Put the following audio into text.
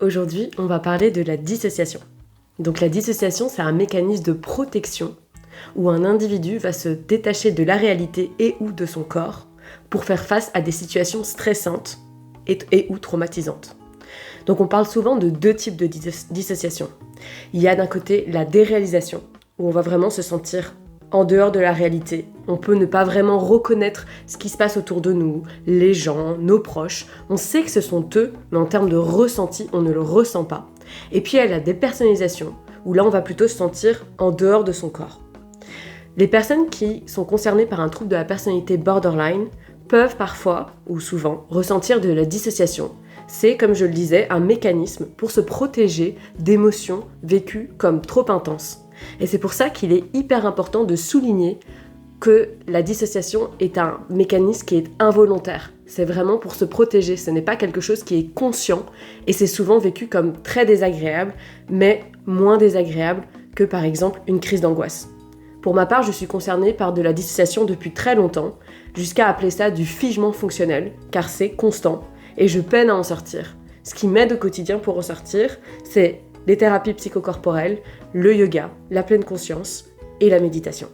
Aujourd'hui, on va parler de la dissociation. Donc la dissociation, c'est un mécanisme de protection où un individu va se détacher de la réalité et ou de son corps pour faire face à des situations stressantes et ou traumatisantes. Donc on parle souvent de deux types de dissociation. Il y a d'un côté la déréalisation, où on va vraiment se sentir en dehors de la réalité. On peut ne pas vraiment reconnaître ce qui se passe autour de nous, les gens, nos proches. On sait que ce sont eux, mais en termes de ressenti, on ne le ressent pas. Et puis il y a la dépersonnalisation, où là on va plutôt se sentir en dehors de son corps. Les personnes qui sont concernées par un trouble de la personnalité borderline peuvent parfois, ou souvent, ressentir de la dissociation. C'est, comme je le disais, un mécanisme pour se protéger d'émotions vécues comme trop intenses. Et c'est pour ça qu'il est hyper important de souligner que la dissociation est un mécanisme qui est involontaire. C'est vraiment pour se protéger, ce n'est pas quelque chose qui est conscient et c'est souvent vécu comme très désagréable, mais moins désagréable que par exemple une crise d'angoisse. Pour ma part, je suis concernée par de la dissociation depuis très longtemps, jusqu'à appeler ça du figement fonctionnel, car c'est constant et je peine à en sortir. Ce qui m'aide au quotidien pour en sortir, c'est les thérapies psychocorporelles, le yoga, la pleine conscience et la méditation.